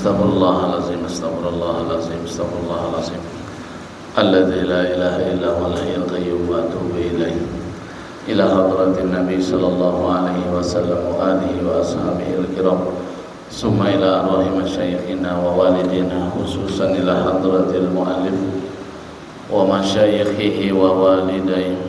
Astaghfirullahalazim, astaghfirullahalazim, astaghfirullahalazim. Alladzi la ilaha illa huwal hayyul qayyum wa atubu ilaih. Ila hadratin Nabi sallallahu alaihi wasallam wa alihi wa ashabihi al-kiram. Summa ila arwahi masyayikhina wa walidina, khususan ila hadratil muallif wa masyayikhihi wa walidayhi.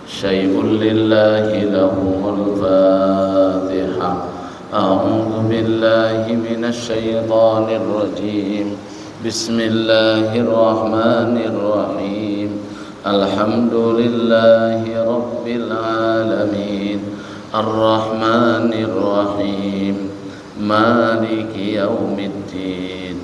Syai'un lillahi lahumul Fatihah. أعوذ بالله من الشيطان الرجيم. بسم الله الرحمن الرحيم. الحمد لله رب العالمين الرحمن الرحيم مالك يوم الدين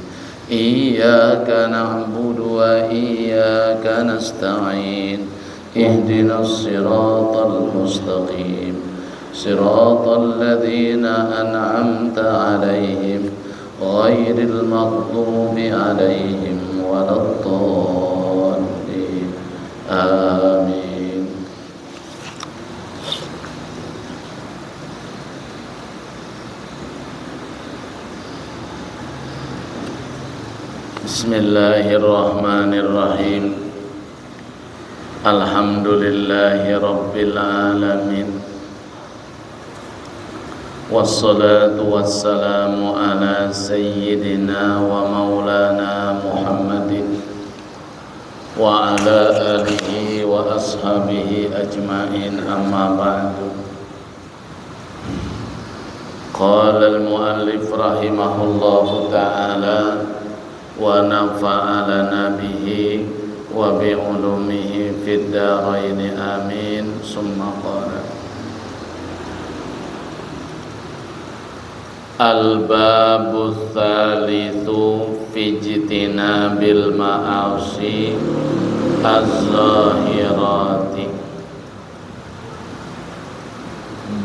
إياك نعبد وإياك نستعين اهدنا الصراط المستقيم صراط الذين أنعمت عليهم غير المغضوب عليهم ولا الضالين آمين. بسم الله الرحمن الرحيم. الحمد لله رب العالمين. والصلاة والسلام على سيدنا ومولانا محمد وعلى آله وأصحابه أجمعين. أما بعد، قال المؤلف رحمه الله تعالى ونفعنا به وبعلومه في الدارين آمين. ثم قال: Al-babu tsalitsu fi ijtinabil ma'asi az-zahirati.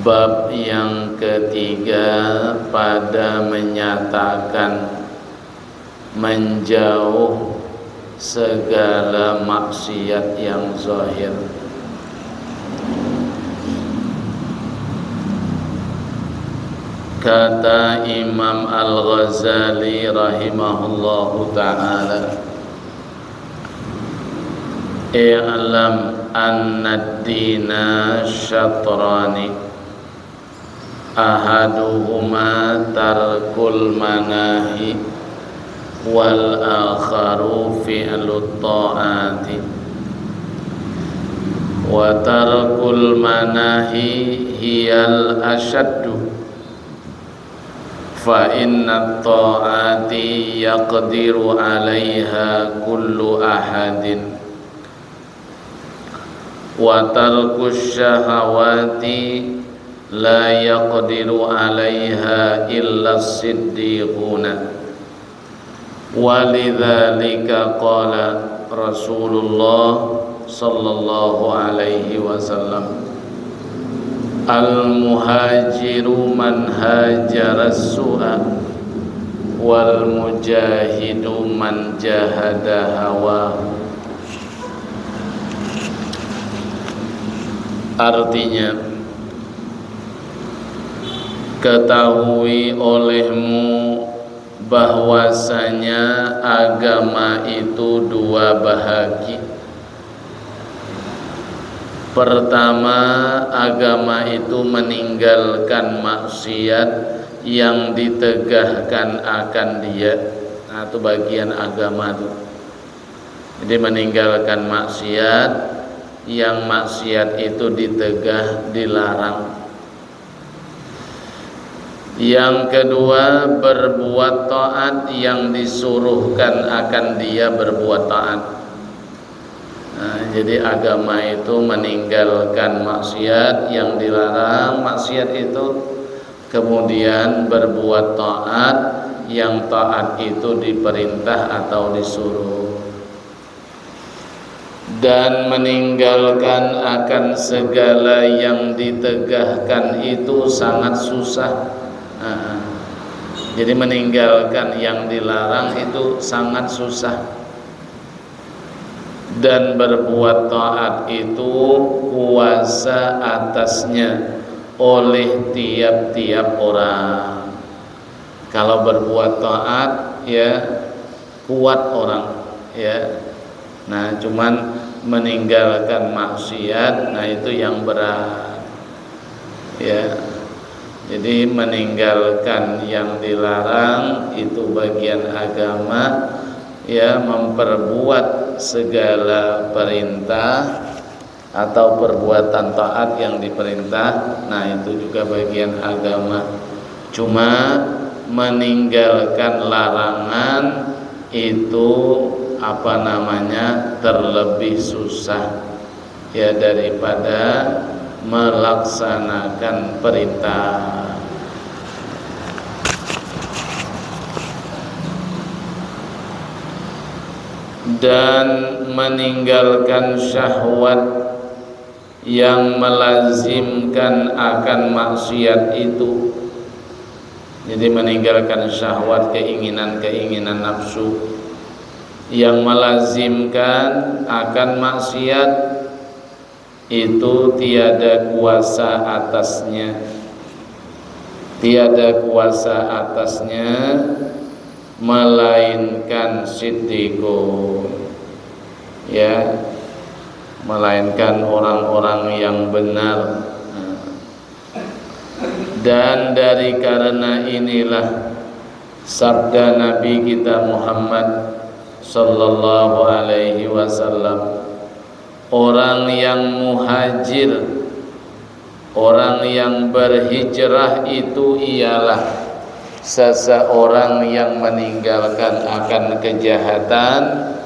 Bab yang ketiga pada menyatakan menjauh segala maksiat yang zahir. Kata Imam Al-Ghazali rahimahullahu ta'ala, i'lam anna ad-dina syatrani ahaduhuma tarkul manahi wal akharu fi'lut ta'ati wa tarkul manahi hiyal asyaddu fa inna ta'ati yaqdiru 'alaiha kullu ahadin wa tarkus syahawati la yaqdiru 'alaiha illa as-siddiquna. Walidzalika qala Rasulullah sallallahu alaihi wasallam: Al-muhajiru man hajara as-su'a wal mujahidu man jahada hawa. Artinya, ketahui olehmu bahwasanya agama itu dua bahagi. Pertama, agama itu meninggalkan maksiat yang ditegahkan akan dia. Nah, itu bagian agama itu. Jadi meninggalkan maksiat, yang maksiat itu ditegah, dilarang. Yang kedua, berbuat taat yang disuruhkan akan dia berbuat taat. Nah, jadi agama itu meninggalkan maksiat yang dilarang, maksiat itu, kemudian berbuat taat yang taat itu diperintah atau disuruh, dan meninggalkan akan segala yang ditegahkan itu sangat susah. Jadi meninggalkan yang dilarang itu sangat susah. Dan berbuat taat itu kuasa atasnya oleh tiap-tiap orang. Kalau berbuat taat ya kuat orang ya. Nah, cuman meninggalkan maksiat, nah itu yang berat ya. Jadi meninggalkan yang dilarang itu bagian agama ya, memperbuat segala perintah atau perbuatan taat yang diperintah, nah itu juga bagian agama. Cuma meninggalkan larangan itu terlebih susah ya daripada melaksanakan perintah. Dan meninggalkan syahwat yang melazimkan akan maksiat itu. Jadi meninggalkan syahwat, keinginan-keinginan nafsu yang melazimkan akan maksiat itu tiada kuasa atasnya. Tiada kuasa atasnya melainkan siddiqun ya, melainkan orang-orang yang benar. Dan dari karena inilah sabda Nabi kita Muhammad sallallahu alaihi wasallam, orang yang muhajir, orang yang berhijrah itu ialah seseorang yang meninggalkan akan kejahatan,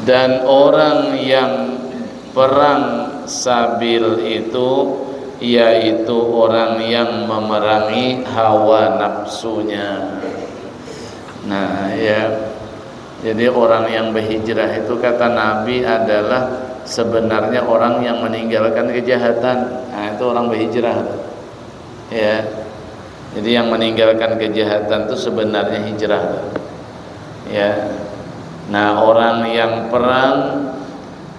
dan orang yang perang sabil itu yaitu orang yang memerangi hawa nafsunya. Nah ya, jadi orang yang berhijrah itu kata Nabi adalah sebenarnya orang yang meninggalkan kejahatan. Nah itu orang berhijrah ya. Jadi yang meninggalkan kejahatan itu sebenarnya hijrah ya. Nah orang yang perang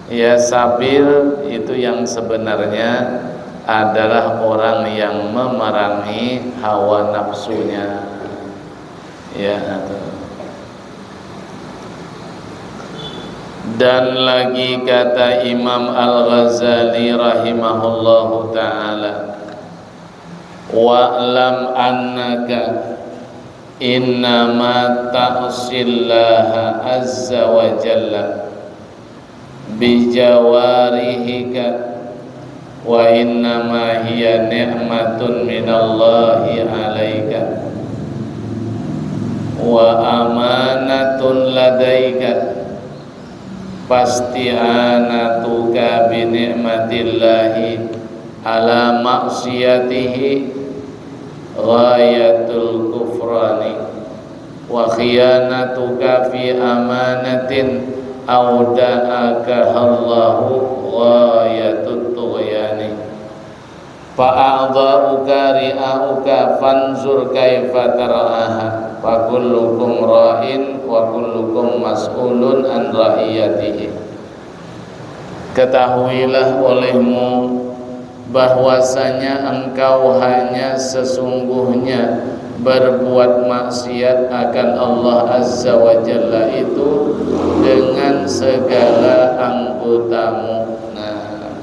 ya sabil itu yang sebenarnya adalah orang yang memerangi hawa nafsunya ya. Dan lagi kata Imam Al-Ghazali rahimahullahu ta'ala, wa'lam annaka innama ta'sillaha azza wa jalla bijawarihika wa innama hiya ni'matun minallahi alaika wa amanatun ladaika fasti'anatuka bi ni'matillahi ala maksiyatihi ghayatul kufrani wa khiyanatuka fi amanatin awda'aka Allahu ghayatut tughyani fa'adha'uka ri'a'uka fanzur kaifa tara'aha fa kullukum ra'in wa kullukum mas'ulun an ra'iyatihi. Ketahuilah olehmu bahwasanya engkau hanya sesungguhnya berbuat maksiat akan Allah Azza wa Jalla itu dengan segala anggotamu. Nah,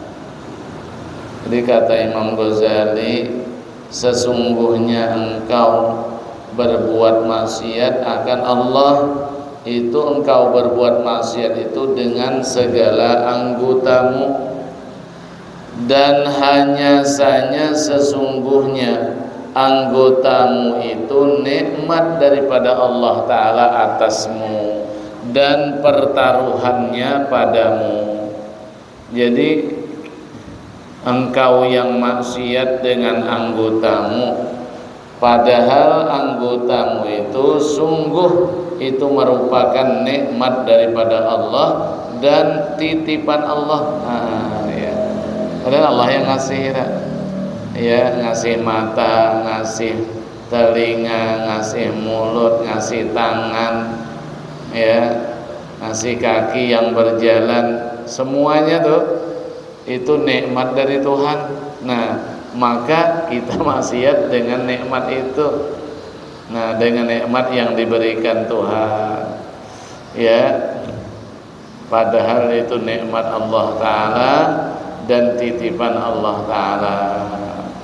jadi kata Imam Ghazali, sesungguhnya engkau berbuat maksiat akan Allah itu, engkau berbuat maksiat itu dengan segala anggotamu. Dan hanya saja sesungguhnya anggotamu itu nikmat daripada Allah Ta'ala atasmu dan pertaruhannya padamu. Jadi engkau yang maksiat dengan anggotamu, padahal anggotamu itu sungguh itu merupakan nikmat daripada Allah dan titipan Allah. Nah, ya. Padahal Allah yang ngasih ya, ngasih mata, ngasih telinga, ngasih mulut, ngasih tangan ya, ngasih kaki yang berjalan, semuanya tuh itu nikmat dari Tuhan. Nah, maka kita maksiat dengan nikmat itu Nah, dengan nikmat yang diberikan Tuhan, ya, padahal itu nikmat Allah Ta'ala dan titipan Allah Ta'ala,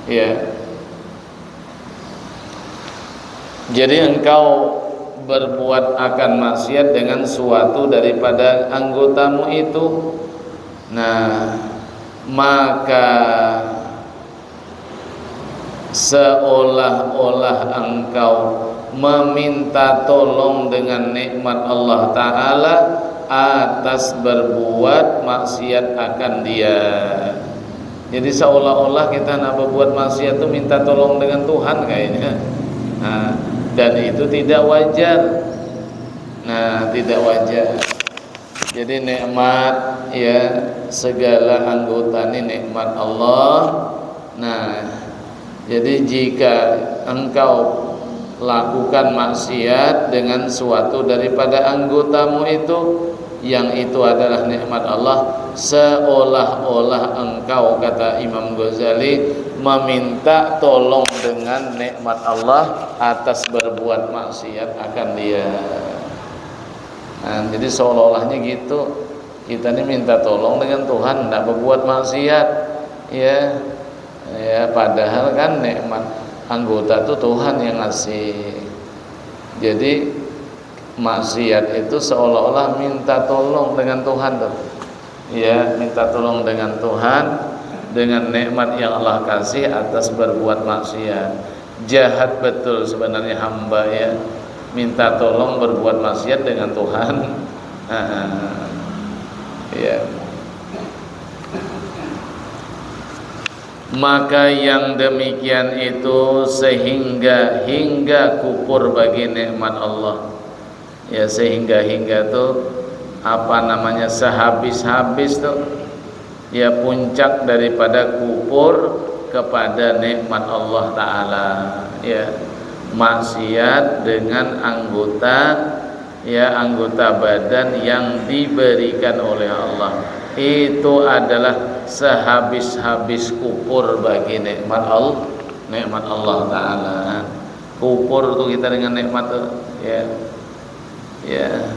ya. Jadi engkau berbuat akan maksiat dengan suatu daripada anggotamu itu, nah maka seolah-olah engkau meminta tolong dengan nikmat Allah Ta'ala atas berbuat maksiat akan dia. Jadi seolah-olah kita nak berbuat maksiat itu minta tolong dengan Tuhan kayaknya. Nah, dan itu tidak wajar. Nah, tidak wajar. Jadi nikmat, ya, segala anggota ini nikmat Allah. Nah, jadi jika engkau lakukan maksiat dengan suatu daripada anggotamu itu, yang itu adalah nikmat Allah, seolah-olah engkau, kata Imam Ghazali, meminta tolong dengan nikmat Allah atas berbuat maksiat akan dia. Nah, jadi seolah-olahnya gitu, kita ini minta tolong dengan Tuhan, tidak berbuat maksiat, ya. Ya, padahal kan nikmat anggota itu Tuhan yang ngasih. Jadi maksiat itu seolah-olah minta tolong dengan Tuhan tuh. Ya, minta tolong dengan Tuhan dengan nikmat yang Allah kasih atas berbuat maksiat. Jahat betul sebenarnya hamba, ya, minta tolong berbuat maksiat dengan Tuhan. Ya. Maka yang demikian itu sehingga kufur bagi nikmat Allah. Ya, sehingga tuh apa namanya, sehabis-habis tuh, ya, puncak daripada kufur kepada nikmat Allah Ta'ala, ya, maksiat dengan anggota, ya, anggota badan yang diberikan oleh Allah, itu adalah sehabis-habis kufur bagi nikmat Allah Ta'ala. Kufur tuh kita dengan nikmat tuh, ya, ya,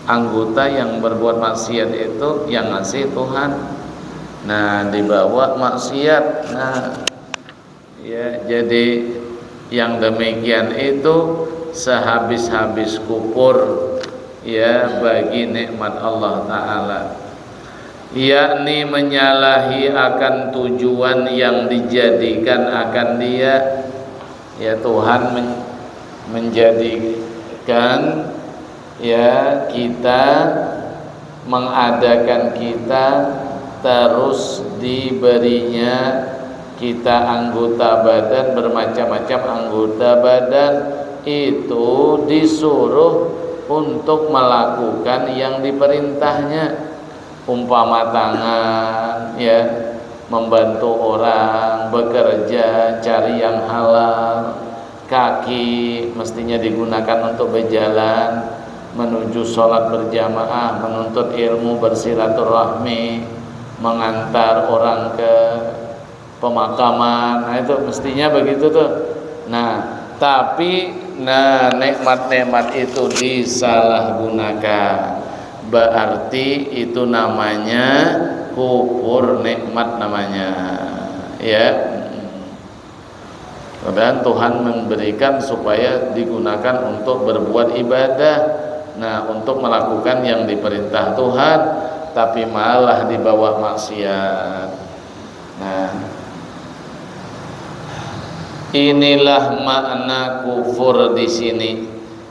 anggota yang berbuat maksiat itu yang ngasih Tuhan. Nah, dibawa maksiat. Nah, ya, jadi yang demikian itu sehabis-habis kufur, ya, bagi nikmat Allah Ta'ala, yakni menyalahi akan tujuan yang dijadikan akan dia. Ya, Tuhan menjadikan, ya, kita, mengadakan kita, terus diberinya kita anggota badan, bermacam-macam anggota badan, itu disuruh untuk melakukan yang diperintahnya. Umpama tangan, ya, membantu orang bekerja, cari yang halal. Kaki mestinya digunakan untuk berjalan menuju sholat berjamaah, menuntut ilmu, bersilaturahmi, mengantar orang ke pemakaman. Nah, itu mestinya begitu tuh. Nah, tapi nikmat-nikmat itu disalahgunakan, berarti itu namanya kufur nikmat namanya, ya. Dan Tuhan memberikan supaya digunakan untuk berbuat ibadah, nah, untuk melakukan yang diperintah Tuhan, tapi malah dibawa maksiat. Nah, inilah makna kufur di sini,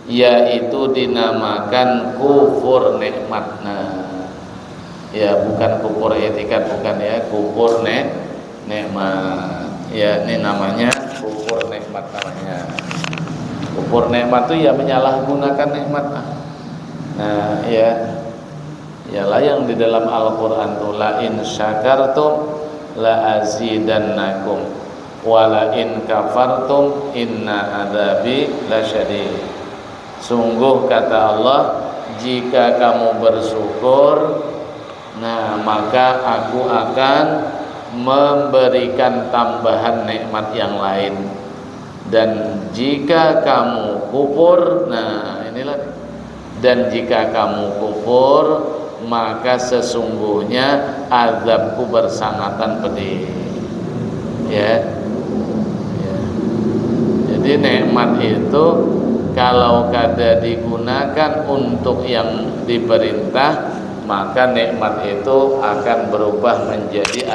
yaitu dinamakan kufur nikmat. Nah, ya, bukan kufur etikat, bukan, ya, kufur nikmat. Ya, ini namanya kufur nikmat namanya. Kufur nikmat itu, ya, menyalahgunakan nikmat. Nah, ya, ialah yang di dalam Al-Qur'an tuh, la in syakartum la azidannakum wa la in kafartum inna adzabi lasyadid. Sungguh, kata Allah, jika kamu bersyukur, nah, maka aku akan memberikan tambahan nikmat yang lain. Dan jika kamu kufur, nah inilah, dan jika kamu kufur, maka sesungguhnya azabku bersangatan pedih. Ya. Ya. Jadi nikmat itu kalau kada digunakan untuk yang diperintah, maka nikmat itu akan berubah menjadi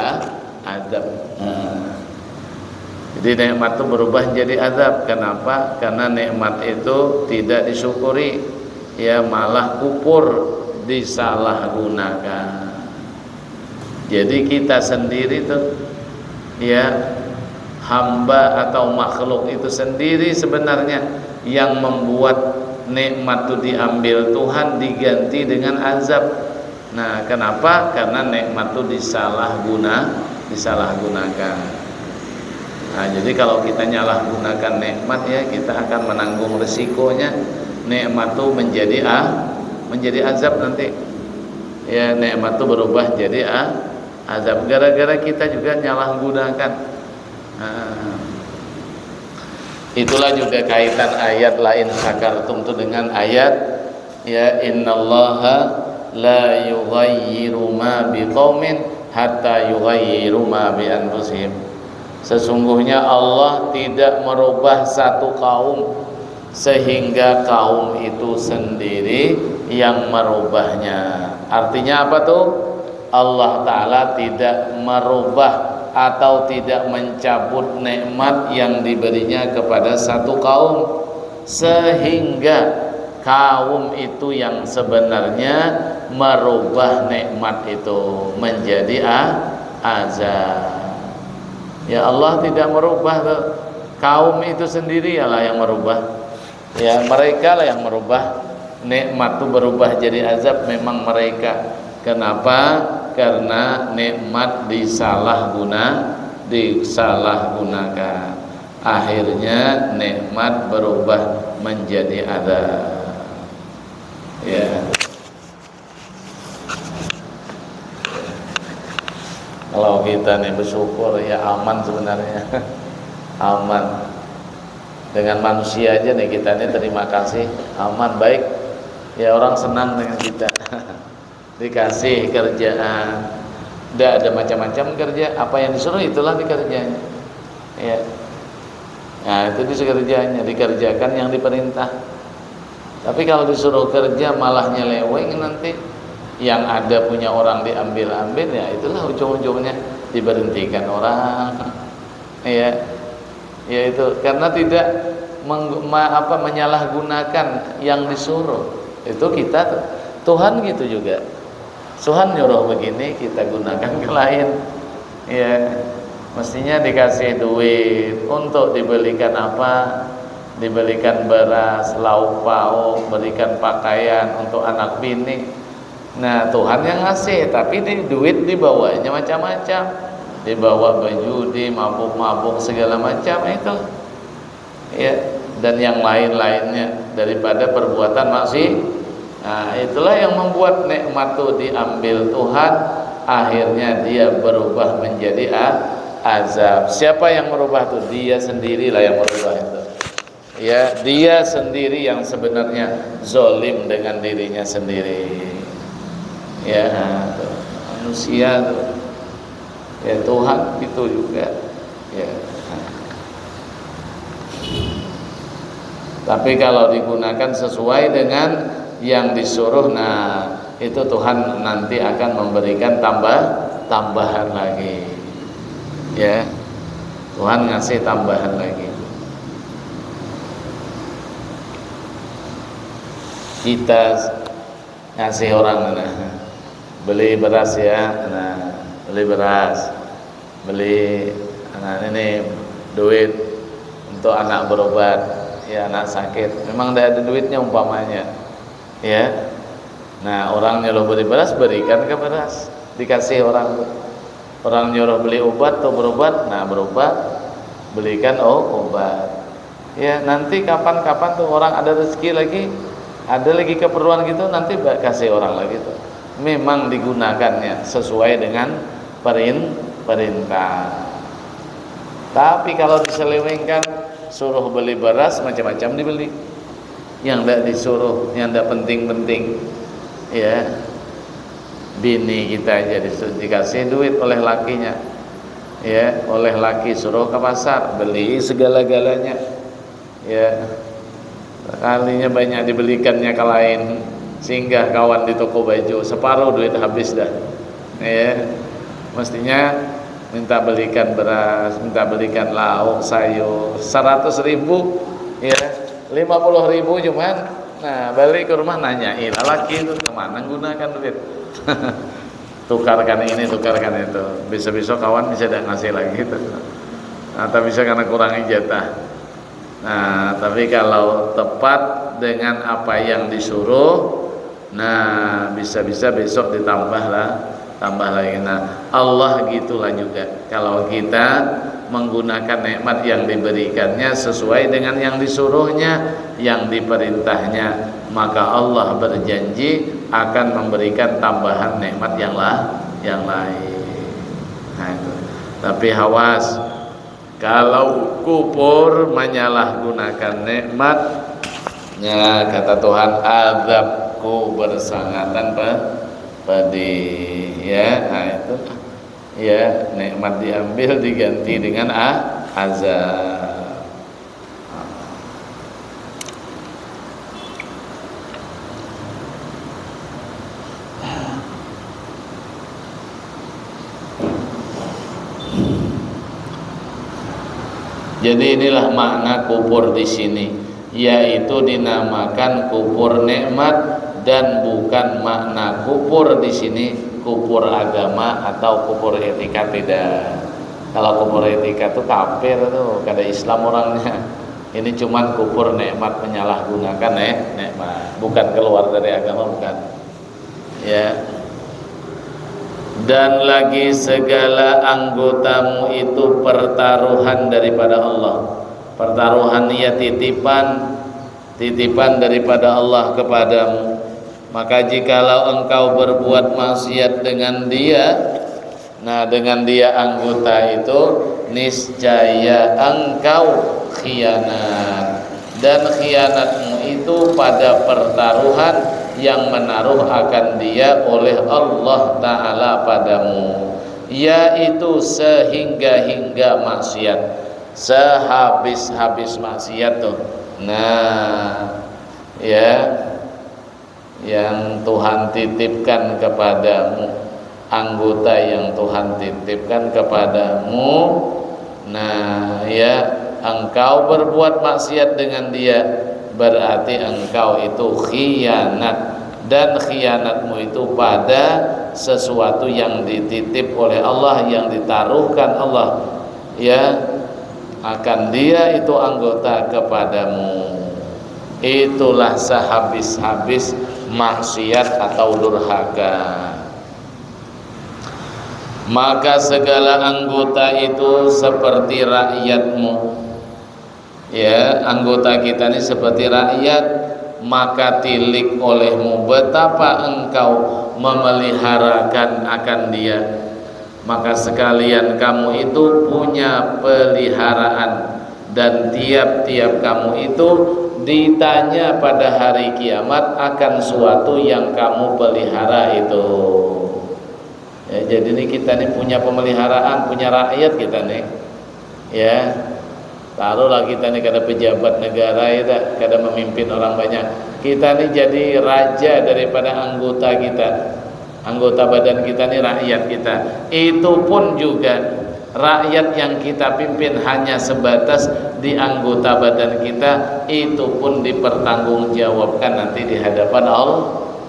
azab. Jadi nikmat itu berubah menjadi azab. Kenapa? Karena nikmat itu tidak disyukuri, ya malah kufur, disalahgunakan. Jadi kita sendiri tuh, ya hamba atau makhluk itu sendiri sebenarnya yang membuat nikmat itu diambil Tuhan, diganti dengan azab. Nah, kenapa? Karena nikmat itu disalahgunakan. Nah, jadi kalau kita nyalahgunakan nikmat, ya kita akan menanggung resikonya. Nikmat itu menjadi azab nanti. Ya, nikmat itu berubah jadi azab gara-gara kita juga nyalahgunakan. Nah, itulah juga kaitan ayat lain syakartum itu dengan ayat ya innallaha la yughayyiru ma biqaumin hatta yughayyiru ma bi anfusihim. Sesungguhnya Allah tidak merubah satu kaum sehingga kaum itu sendiri yang merubahnya. Artinya apa tuh? Allah Ta'ala tidak merubah atau tidak mencabut nikmat yang diberinya kepada satu kaum sehingga kaum itu yang sebenarnya merubah nikmat itu menjadi azab. Ya Allah tidak merubah tuh. Kaum itu sendiri lah yang merubah. Ya mereka lah yang merubah. Nikmat itu berubah jadi azab memang mereka. Kenapa? Karena nikmat disalahgunakan. Akhirnya nikmat berubah menjadi azab. Ya. Kalau kita nih bersyukur ya aman sebenarnya. Aman. Dengan manusia aja nih kita nih terima kasih, aman, baik. Ya orang senang dengan kita. Dikasih kerjaan. Udah ada macam-macam kerja, apa yang disuruh itulah dikerjain. Ya. Nah, itu dikerjanya, dikerjakan yang diperintah. Tapi kalau disuruh kerja malah nyeleweng nanti, yang ada punya orang diambil-ambil, ya itulah ujung-ujungnya diberhentikan orang. Ya itu karena tidak menyalahgunakan yang disuruh. Itu kita tuh. Tuhan gitu juga. Tuhan nyuruh begini, kita gunakan ke lain. Ya, mestinya dikasih duit untuk dibelikan apa? Dibelikan beras, lauk pauk, berikan pakaian untuk anak bini. Nah Tuhan yang ngasih, tapi duit dibawanya macam-macam, dibawa berjudi, mabuk-mabuk segala macam itu, ya dan yang lain-lainnya daripada perbuatan maksiat. Nah itulah yang membuat nikmat itu diambil Tuhan, akhirnya dia berubah menjadi azab. Siapa yang merubah itu? Dia sendirilah yang merubah itu. Ya dia sendiri yang sebenarnya zolim dengan dirinya sendiri. Ya tuh. Manusia tuh. Ya Tuhan itu juga ya. Tapi kalau digunakan sesuai dengan yang disuruh, nah itu Tuhan nanti akan memberikan tambahan lagi. Ya. Tuhan ngasih tambahan lagi. Kita ngasih orang beli beras ya, nah beli beras, beli ini duit untuk anak berobat, ya anak sakit, memang tidak ada duitnya umpamanya, ya. Nah orang nyuruh beli beras, berikan ke beras, dikasih orang nyuruh beli obat atau berobat, nah berobat, belikan obat. Ya nanti kapan-kapan tuh orang ada rezeki lagi, ada lagi keperluan gitu, nanti kasih orang lagi tuh. Memang digunakannya sesuai dengan perintah. Tapi kalau diselewengkan, suruh beli beras macam-macam dibeli. Yang tidak disuruh, yang tidak penting-penting, ya, bini kita aja dikasih duit oleh lakinya, ya, oleh laki suruh ke pasar beli segala-galanya, ya, kalinya banyak dibelikannya ke lain, sehingga kawan di toko baju separuh duit habis dah, ya. Mestinya minta belikan beras, minta belikan lauk, sayur 100.000, ya, 50.000 cuman. Nah balik ke rumah nanyain laki itu kemana gunakan duit. Tukarkan ini, tukarkan itu. Besok-besok kawan bisa dah ngasih lagi itu. Atau bisa karena kurangi jatah. Nah tapi kalau tepat dengan apa yang disuruh, nah bisa-bisa besok ditambah lagi. Nah Allah gitulah juga. Kalau kita menggunakan nikmat yang diberikannya sesuai dengan yang disuruhnya, yang diperintahnya, maka Allah berjanji akan memberikan tambahan nikmat yang lain. Nah itu. Tapi awas, kalau kufur menyalahgunakan nikmatnya, kata Tuhan, azabku bersangatan pedih, ya. Nah itu, ya, nikmat diambil diganti dengan azab. Jadi inilah makna kufur di sini, yaitu dinamakan kufur nikmat, dan bukan makna kufur di sini kufur agama atau kufur etika, tidak. Kalau kufur etika itu kafir tuh, kada Islam orangnya. Ini cuman kufur nikmat, menyalahgunakan nikmat, bukan keluar dari agama, bukan. Ya. Dan lagi segala anggotamu itu pertaruhan daripada Allah. Pertaruhan ya titipan daripada Allah kepadamu. Maka jikalau engkau berbuat maksiat dengan dia, nah dengan dia anggota itu, niscaya engkau khianat, dan khianatmu itu pada pertaruhan yang menaruh akan dia oleh Allah Ta'ala padamu, yaitu sehingga-hingga maksiat, sehabis-habis maksiat tuh. Nah ya, yang Tuhan titipkan kepadamu, anggota yang Tuhan titipkan kepadamu, nah ya, engkau berbuat maksiat dengan dia, berarti engkau itu khianat, dan khianatmu itu pada sesuatu yang dititip oleh Allah, yang ditaruhkan Allah, ya, akan dia itu anggota kepadamu. Itulah sehabis-habis maksiat atau durhaka. Maka segala anggota itu seperti rakyatmu, ya, anggota kita ini seperti rakyat, maka tilik olehmu betapa engkau memeliharakan akan dia. Maka sekalian kamu itu punya peliharaan, dan tiap-tiap kamu itu ditanya pada hari kiamat akan suatu yang kamu pelihara itu. Ya, jadi ini kita nih punya pemeliharaan, punya rakyat kita nih, ya. Taruhlah kita nih kada pejabat negara, ya, kada memimpin orang banyak. Kita nih jadi raja daripada anggota kita, anggota badan kita nih rakyat kita. Itu pun juga rakyat yang kita pimpin hanya sebatas di anggota badan kita, itu pun dipertanggungjawabkan nanti di hadapan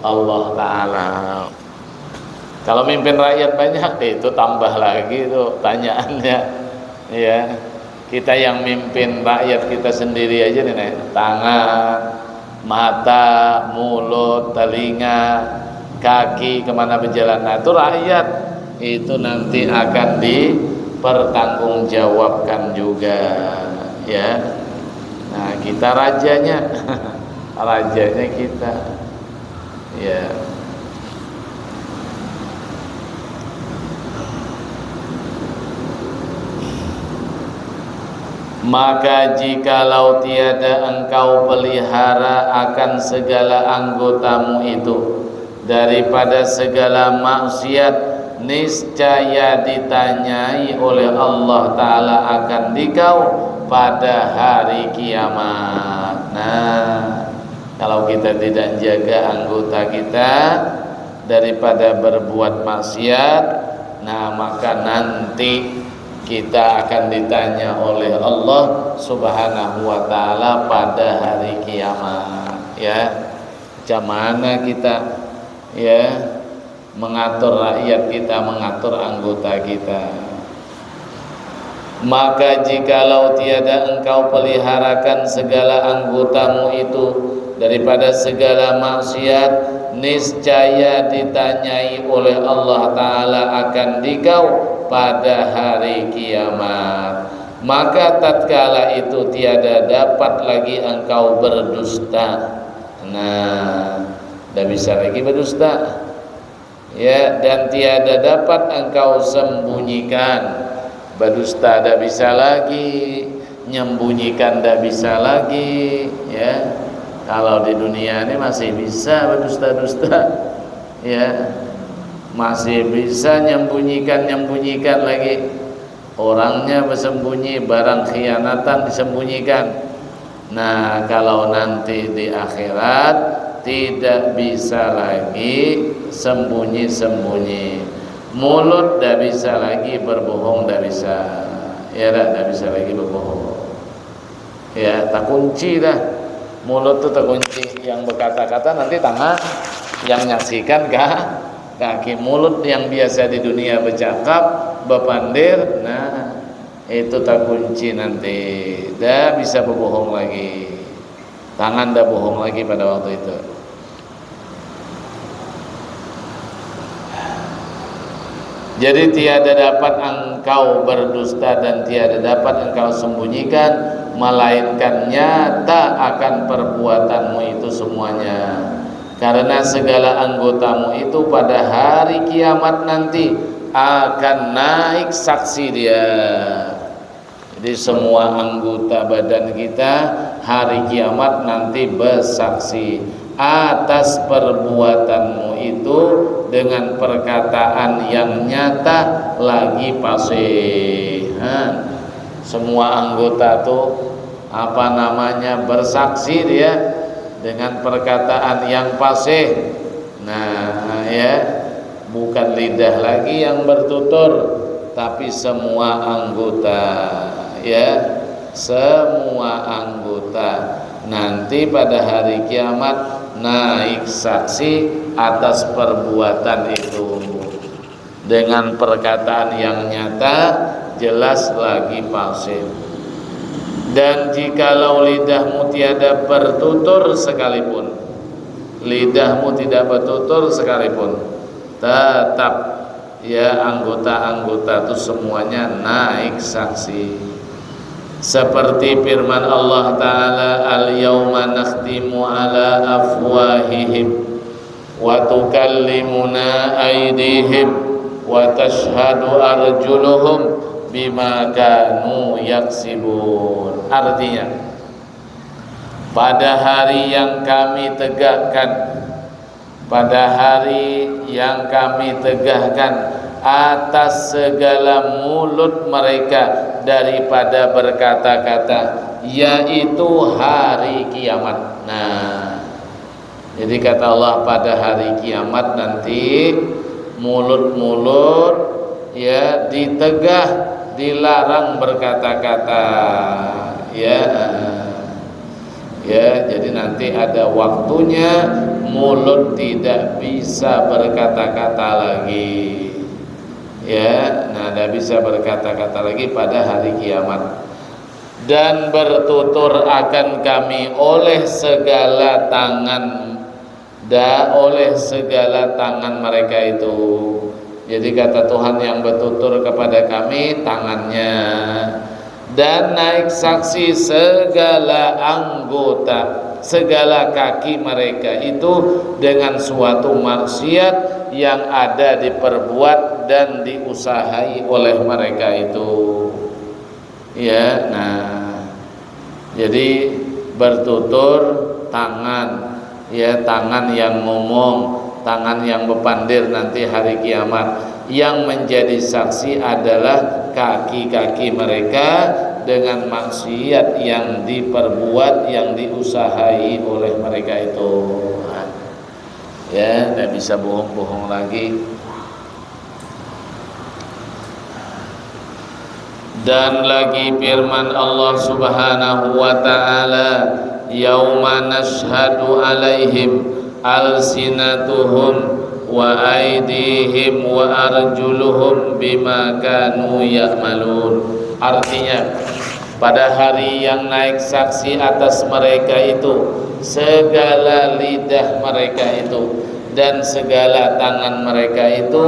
Allah Ta'ala. Kalau mimpin rakyat banyak, itu tambah lagi itu tanyaannya, ya. Kita yang mimpin rakyat kita sendiri aja nih, tangan, mata, mulut, telinga, kaki, kemana berjalan, nah itu rakyat, itu nanti akan dipertanggungjawabkan juga, ya. Nah kita rajanya, rajanya kita, ya. Maka jikalau tiada engkau pelihara akan segala anggotamu itu daripada segala maksiat, niscaya ditanyai oleh Allah Ta'ala akan dikau pada hari kiamat. Nah, kalau kita tidak jaga anggota kita daripada berbuat maksiat, nah maka nanti kita akan ditanya oleh Allah Subhanahu wa Ta'ala pada hari kiamat. Ya, macam mana kita ya mengatur rakyat kita, mengatur anggota kita. Maka jikalau tiada engkau peliharakan segala anggotamu itu daripada segala maksiat, niscaya ditanyai oleh Allah Ta'ala akan dikau pada hari kiamat. Maka tatkala itu tiada dapat lagi engkau berdusta. Nah, tidak bisa lagi berdusta, ya, dan tiada dapat engkau sembunyikan. Berdusta tidak bisa lagi, nyembunyikan tidak bisa lagi, ya. Kalau di dunia ini masih bisa berdusta-dusta, ya, masih bisa nyembunyikan lagi. Orangnya bersembunyi, barang khianatan disembunyikan. Nah, kalau nanti di akhirat tidak bisa lagi sembunyi-sembunyi. Mulut tidak bisa lagi berbohong, tidak bisa. Ya, tidak bisa lagi berbohong. Ya, tak kunci dah. Mulut itu terkunci. Yang berkata-kata nanti tangan, yang nyaksikan kaki. Mulut yang biasa di dunia bercakap, berpandir, nah itu terkunci nanti. Tidak bisa berbohong lagi. Tangan tidak bohong lagi pada waktu itu. Jadi tiada dapat engkau berdusta dan tiada dapat engkau sembunyikan, melainkan nyata akan perbuatanmu itu semuanya. Karena segala anggotamu itu pada hari kiamat nanti akan naik saksi dia. Jadi semua anggota badan kita hari kiamat nanti bersaksi atas perbuatanmu itu dengan perkataan yang nyata lagi pasihan. Semua anggota tuh bersaksi dia dengan perkataan yang fasih. Nah, ya, bukan lidah lagi yang bertutur, tapi semua anggota, ya, semua anggota nanti pada hari kiamat naik saksi atas perbuatan itu dengan perkataan yang nyata, jelas lagi fasih. Dan jikalau lidahmu tiada bertutur sekalipun, lidahmu tidak bertutur sekalipun, tetap ya anggota-anggota itu semuanya naik saksi. Seperti firman Allah Ta'ala, al-yawma nakhtimu ala afwahihim wa tukallimuna aydihim wa tashhadu arjuluhum bima kanu yaksibun. Artinya, pada hari yang kami tegakkan, pada hari yang kami tegakkan atas segala mulut mereka daripada berkata-kata, yaitu hari kiamat. Nah, jadi kata Allah pada hari kiamat nanti mulut-mulut ya ditegah, dilarang berkata-kata, ya. Ya, jadi nanti ada waktunya mulut tidak bisa berkata-kata lagi. Ya, nah tidak bisa berkata-kata lagi pada hari kiamat. Dan bertutur akan kami oleh segala tangan, oleh segala tangan mereka itu. Jadi kata Tuhan yang bertutur kepada kami tangannya. Dan naik saksi segala anggota, segala kaki mereka itu dengan suatu maksiat yang ada diperbuat dan diusahai oleh mereka itu. Ya, nah Jadi bertutur tangan, ya, tangan yang ngomong, tangan yang bepandir nanti hari kiamat. Yang menjadi saksi adalah kaki-kaki mereka dengan maksiat yang diperbuat, yang diusahai oleh mereka itu. Ya, tidak bisa bohong-bohong lagi. Dan lagi firman Allah Subhanahu wa ta'ala, yauma nashhadu alaihim alsinatuhum wa aydihim wa arjuluhum bima kanu ya'malun. Artinya pada hari yang naik saksi atas mereka itu segala lidah mereka itu, dan segala tangan mereka itu,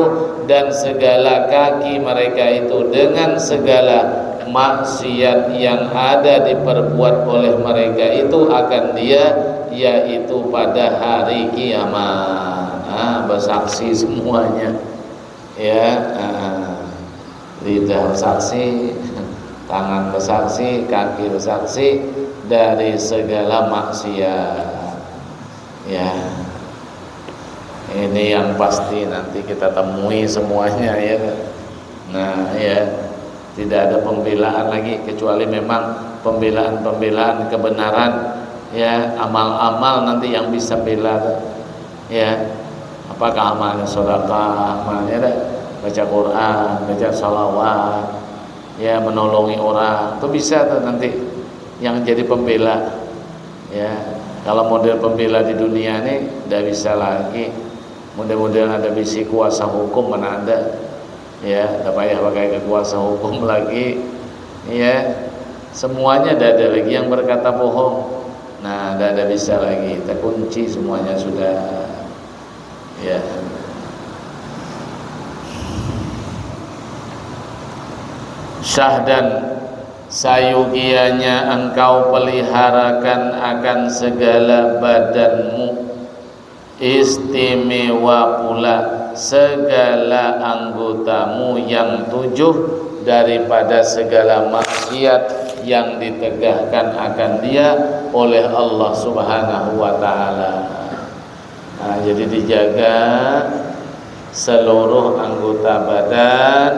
dan segala kaki mereka itu, dengan segala maksiat yang ada diperbuat oleh mereka itu akan dia, yaitu pada hari kiamat. Bersaksi semuanya, ya. Lidah bersaksi, tangan bersaksi, kaki bersaksi dari segala maksiat, ya. Ini yang pasti nanti kita temui semuanya, ya. Nah, ya, tidak ada pembelaan lagi kecuali memang pembelaan-pembelaan kebenaran, ya, amal-amal nanti yang bisa bela, ya. Apakah amalnya sedekah, amalnya baca Quran, baca salawat, ya, menolongi orang, itu bisa tuh nanti yang jadi pembela, ya. Kalau model pembela di dunia ini tidak bisa lagi. Mudah-mudahan ada bisi kuasa hukum, mana ada, ya, tak payah pakai kekuasa hukum lagi, ya. Semuanya tidak ada lagi yang berkata bohong. Nah, tidak ada bisa lagi, terkunci semuanya sudah, ya. Syahdan, sayugianya engkau peliharakan akan segala badanmu, istimewa pula segala anggotamu yang 7 daripada segala maksiat yang ditegahkan akan dia oleh Allah Subhanahu wa ta'ala. Nah, jadi dijaga seluruh anggota badan,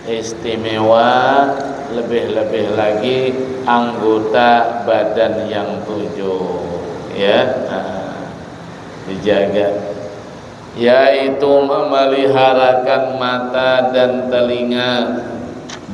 istimewa, lebih-lebih lagi anggota badan yang 7, ya. Dijaga, yaitu memeliharakan mata dan telinga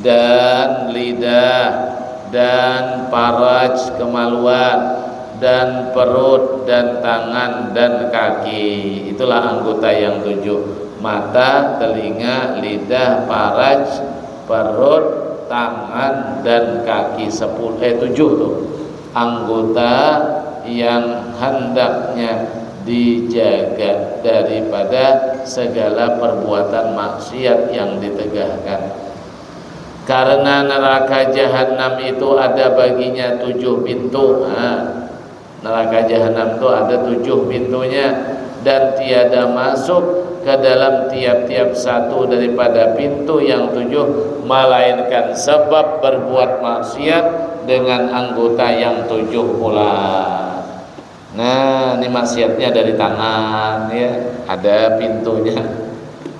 dan lidah dan faraj kemaluan dan perut dan tangan dan kaki. Itulah anggota yang 7: mata, telinga, lidah, faraj, perut, tangan dan kaki. 7 tuh anggota yang hendaknya dijaga daripada segala perbuatan maksiat yang ditegahkan. Karena neraka jahanam itu ada baginya 7 pintu. Neraka jahanam itu ada 7 pintunya, dan tiada masuk ke dalam tiap-tiap satu daripada pintu yang 7 melainkan sebab berbuat maksiat dengan anggota yang 7 pula. Nah, ini maksiatnya dari tangan, ya, ada pintunya,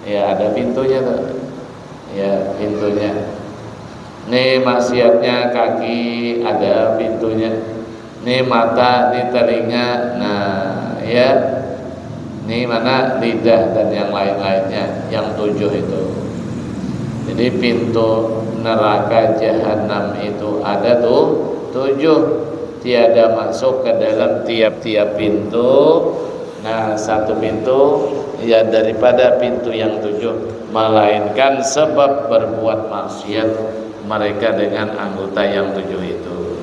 ya, ada pintunya tuh, ya, pintunya. Ini maksiatnya kaki, ada pintunya. Ini mata, ini telinga, nah, ya, ini mana lidah dan yang lain-lainnya, yang 7 itu. Jadi pintu neraka jahanam itu ada tuh 7. Tiada masuk ke dalam tiap-tiap pintu. Nah, satu pintu, ya, daripada pintu yang 7 melainkan sebab berbuat maksiat mereka dengan anggota yang 7 itu.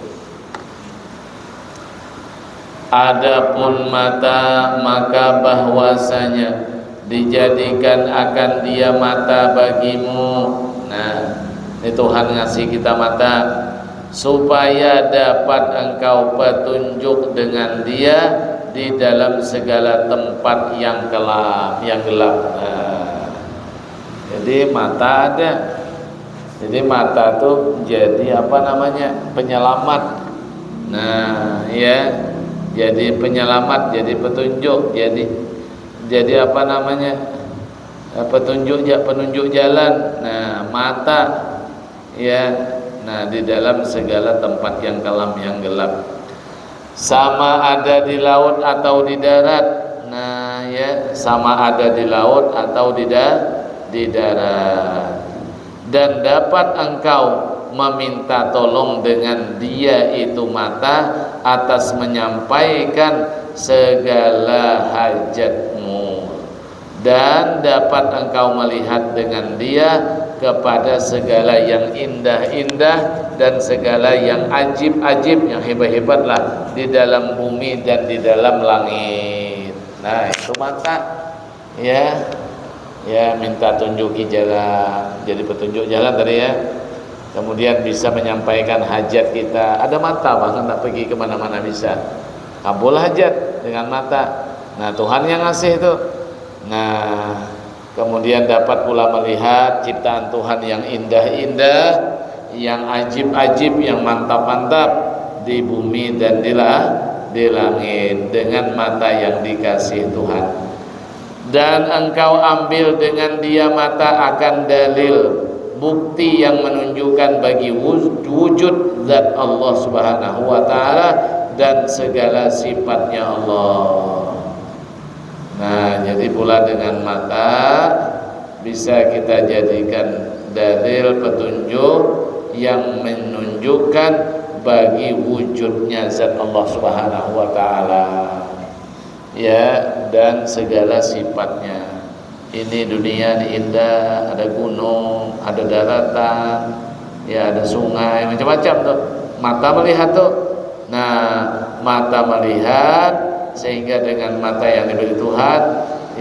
Adapun mata, maka bahwasanya dijadikan akan dia mata bagimu. Nah, ini Tuhan ngasih kita mata supaya dapat engkau petunjuk dengan dia di dalam segala tempat yang gelap, Nah, jadi mata ada. Jadi mata tuh jadi apa namanya? Penyelamat. Nah, ya, jadi penyelamat, jadi petunjuk, jadi apa namanya? Penunjuk jalan. Nah, mata, ya. Nah, di dalam segala tempat yang kelam, yang gelap. Sama ada di laut atau di darat. Nah, ya, sama ada di laut atau di darat. Dan dapat engkau meminta tolong dengan dia itu mata atas menyampaikan segala hajatmu, dan dapat engkau melihat dengan dia kepada segala yang indah-indah dan segala yang ajib-ajib, yang hebat-hebatlah di dalam bumi dan di dalam langit. Nah, itu mata, ya. Ya, minta tunjuki jalan, jadi petunjuk jalan tadi ya. Kemudian bisa menyampaikan hajat kita. Ada mata, bahkan tak pergi kemana-mana bisa kabul hajat dengan mata. Nah, Tuhan yang ngasih itu. Nah, kemudian dapat pula melihat ciptaan Tuhan yang indah-indah, yang ajib-ajib, yang mantap-mantap di bumi dan di langit dengan mata yang dikasih Tuhan. Dan engkau ambil dengan dia mata akan dalil, bukti yang menunjukkan bagi wujud zat Allah Subhanahu wa taala dan segala sifatnya Allah. Nah, jadi pula dengan mata bisa kita jadikan dalil petunjuk yang menunjukkan bagi wujudnya zat Allah Subhanahu wa taala, ya, dan segala sifatnya. Ini dunia ini indah, ada gunung, ada daratan, ya, ada sungai, macam-macam tuh. Mata melihat tuh. Nah, mata melihat sehingga dengan mata yang diberi Tuhan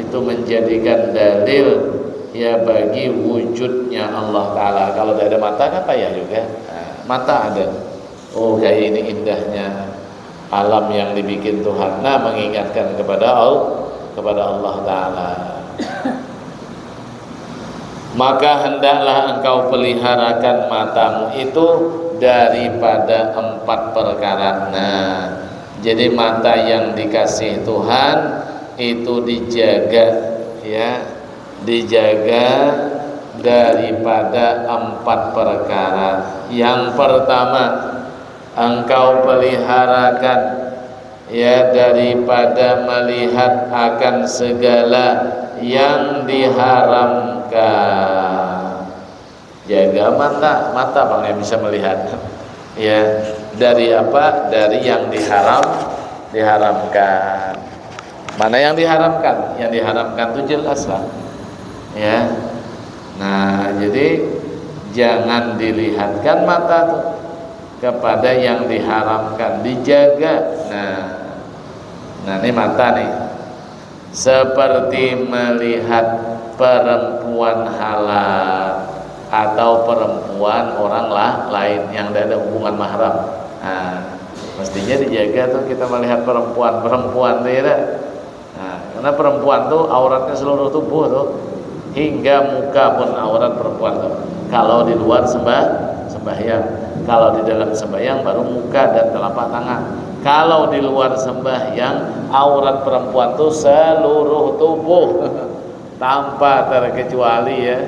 itu menjadikan dalil, ya, bagi wujudnya Allah Ta'ala. Kalau tidak ada mata kan payah juga. Nah, mata ada. Oh, kayak ini indahnya alam yang dibikin Tuhan. Nah, mengingatkan kepada Allah Ta'ala. Maka hendaklah engkau peliharakan matamu itu daripada 4 perkara. Nah, jadi mata yang dikasih Tuhan itu dijaga, ya, dijaga daripada 4 perkara. Yang pertama, engkau peliharakan, ya, daripada melihat akan segala yang diharamkan. Jaga mata Bang yang bisa melihat, ya, dari apa? Dari yang diharamkan. Mana yang diharamkan? Yang diharamkan itu jelas lah, ya. Nah, jadi jangan dilihatkan mata tuh kepada yang diharamkan, dijaga. Nah, ini mata nih. Seperti melihat perempuan halal atau perempuan orang lain yang tidak ada hubungan mahram. Nah, mestinya dijaga tuh kita melihat perempuan tuh, ya. Nah, karena perempuan tuh auratnya seluruh tubuh tuh, hingga muka pun aurat perempuan tuh. Kalau di luar sembahyang, kalau di dalam sembahyang baru muka dan telapak tangan. Kalau di luar sembahyang, aurat perempuan tuh seluruh tubuh tanpa terkecuali, ya,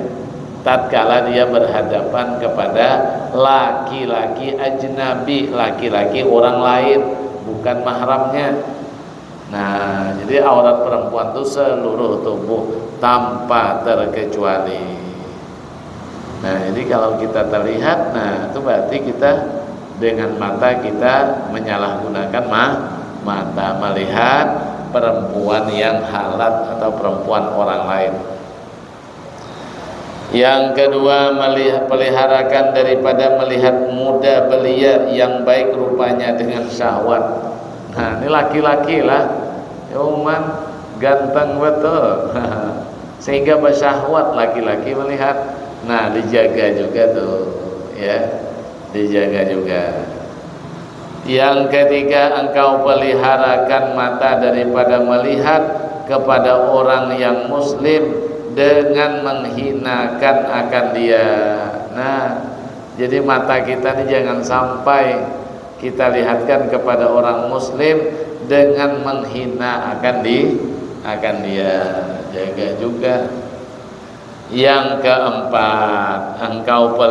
tatkala dia berhadapan kepada laki-laki ajnabi, laki-laki orang lain, bukan mahramnya. Nah, jadi aurat perempuan itu seluruh tubuh tanpa terkecuali. Nah, jadi kalau kita terlihat, nah, itu berarti kita dengan mata kita menyalahgunakan mata melihat perempuan yang halat atau perempuan orang lain. Yang kedua, peliharakan daripada melihat muda belia yang baik rupanya dengan syahwat. Nah, ini laki-laki lah, cuman ganteng betul, sehingga bersyahwat laki-laki melihat. Nah, dijaga juga tuh, ya, dijaga juga. Yang ketiga, engkau peliharakan mata daripada melihat kepada orang yang muslim dengan menghinakan akan dia. Nah, jadi mata kita ini jangan sampai kita lihatkan kepada orang muslim dengan menghina akan dia. Jaga juga. Yang keempat, engkau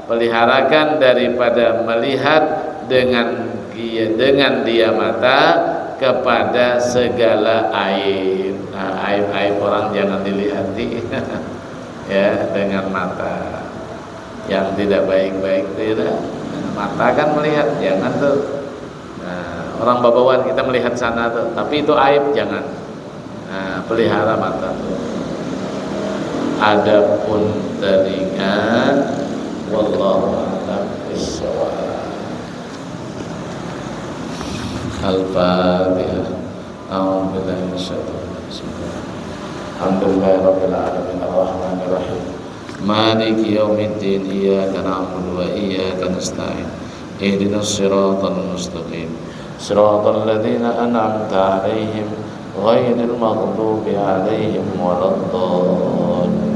peliharakan daripada melihat dengan dia mata kepada segala aib. Nah, aib-aib orang jangan dilihati ya, dengan mata yang tidak baik-baik tidak. Mata kan melihat, jangan tuh. Nah, orang babawan kita melihat sana tuh, tapi itu aib, jangan. Nah, pelihara mata tuh. Adapun telinga, wallahu a'lam bishawab. Al-Fatihah. A'udzu billahi minasyaitonir rajim. Alhamdulillahirabbil alamin arrahmanir rahim. Maliki yaumiddin. Iyyaka na'budu wa iyyaka nasta'in. Ihdinas siratal mustaqim. Siratal ladzina an'amta 'alaihim ghairil maghdubi 'alaihim waladdallin.